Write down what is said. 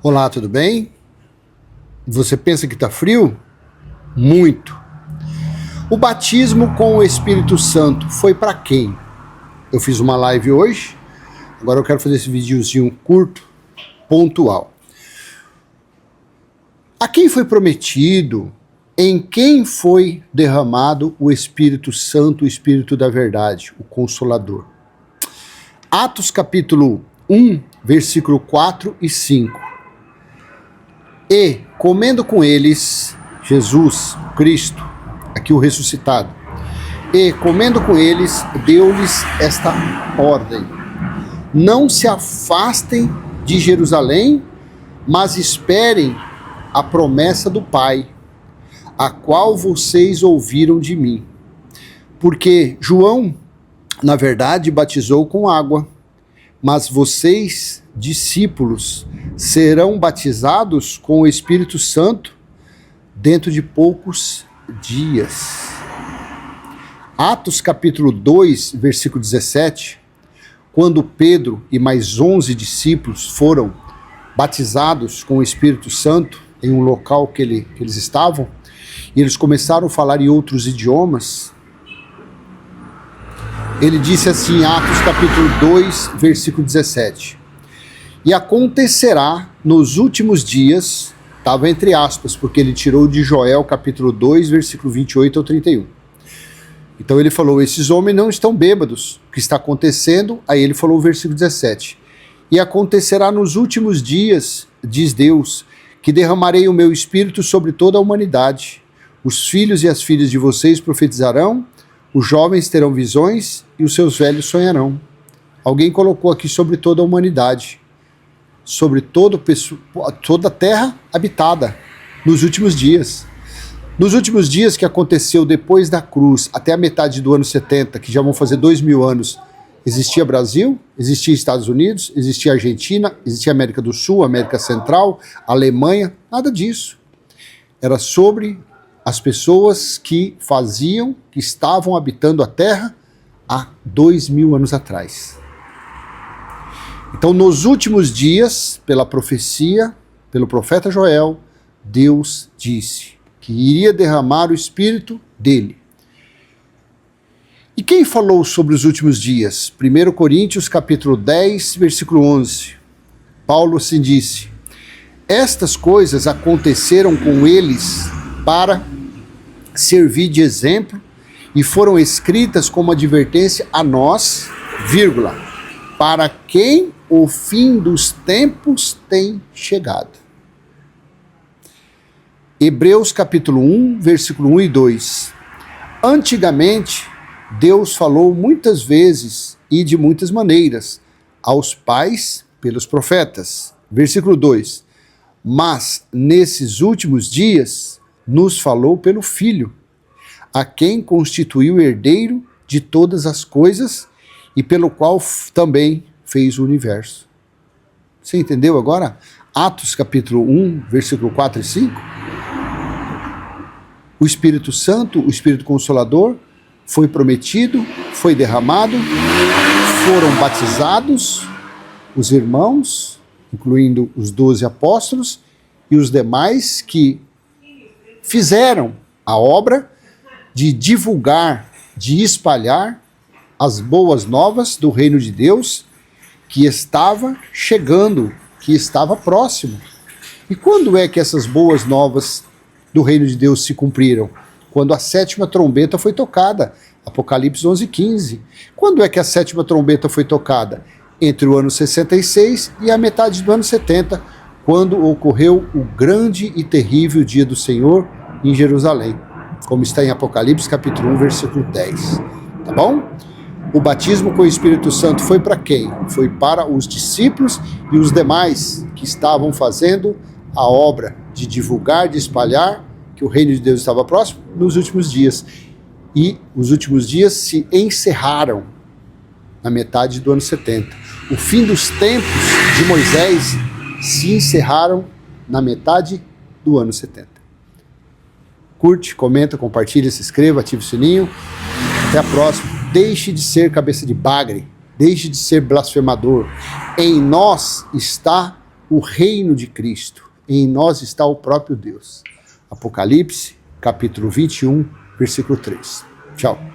Olá, tudo bem? Você pensa que está frio? Muito. O batismo com o Espírito Santo foi para quem? Eu fiz uma live hoje, agora eu quero fazer esse videozinho curto, pontual. A quem foi prometido, em quem foi derramado o Espírito Santo, o Espírito da verdade, o Consolador? Atos capítulo 1, versículo 4 e 5. E, comendo com eles, Jesus, Cristo, aqui o ressuscitado, e, comendo com eles, deu-lhes esta ordem: não se afastem de Jerusalém, mas esperem a promessa do Pai, a qual vocês ouviram de mim. Porque João, na verdade, batizou com água, mas vocês, discípulos, serão batizados com o Espírito Santo dentro de poucos dias. Atos capítulo 2, versículo 17, quando Pedro e mais 11 discípulos foram batizados com o Espírito Santo em um local que eles estavam, e eles começaram a falar em outros idiomas, ele disse assim, Atos capítulo 2, versículo 17, e acontecerá nos últimos dias, estava entre aspas, porque ele tirou de Joel capítulo 2, versículo 28 ao 31. Então ele falou, esses homens não estão bêbados, o que está acontecendo? Aí ele falou o versículo 17, e acontecerá nos últimos dias, diz Deus, que derramarei o meu espírito sobre toda a humanidade, os filhos e as filhas de vocês profetizarão, os jovens terão visões e os seus velhos sonharão. Alguém colocou aqui sobre toda a humanidade, sobre toda a terra habitada, nos últimos dias. Nos últimos dias que aconteceu depois da cruz, até a metade do ano 70, que já vão fazer 2000 anos, existia Brasil, existia Estados Unidos, existia Argentina, existia América do Sul, América Central, Alemanha, nada disso. Era sobre as pessoas que estavam habitando a Terra há 2000 anos atrás. Então, nos últimos dias, pela profecia, pelo profeta Joel, Deus disse que iria derramar o Espírito dele. E quem falou sobre os últimos dias? 1 Coríntios capítulo 10, versículo 11. Paulo assim disse, estas coisas aconteceram com eles para servir de exemplo e foram escritas como advertência a nós, vírgula, para quem o fim dos tempos tem chegado. Hebreus capítulo 1, versículo 1 e 2. Antigamente, Deus falou muitas vezes e de muitas maneiras aos pais pelos profetas. Versículo 2. Mas nesses últimos dias nos falou pelo Filho, a quem constituiu herdeiro de todas as coisas e pelo qual também fez o universo. Você entendeu agora? Atos capítulo 1, versículo 4 e 5. O Espírito Santo, o Espírito Consolador, foi prometido, foi derramado, foram batizados os irmãos, incluindo os 12 apóstolos e os demais que fizeram a obra de divulgar, de espalhar as boas novas do reino de Deus que estava chegando, que estava próximo. E quando é que essas boas novas do reino de Deus se cumpriram? Quando a 7ª trombeta foi tocada, Apocalipse 11:15. Quando é que a 7ª trombeta foi tocada? Entre o ano 66 e a metade do ano 70, quando ocorreu o grande e terrível dia do Senhor em Jerusalém, como está em Apocalipse capítulo 1, versículo 10. Tá bom? O batismo com o Espírito Santo foi para quem? Foi para os discípulos e os demais que estavam fazendo a obra de divulgar, de espalhar que o reino de Deus estava próximo nos últimos dias. E os últimos dias se encerraram na metade do ano 70. O fim dos tempos de Moisés se encerraram na metade do ano 70. Curte, comenta, compartilha, se inscreva, ative o sininho. Até a próxima. Deixe de ser cabeça de bagre. Deixe de ser blasfemador. Em nós está o reino de Cristo. E em nós está o próprio Deus. Apocalipse, capítulo 21, versículo 3. Tchau.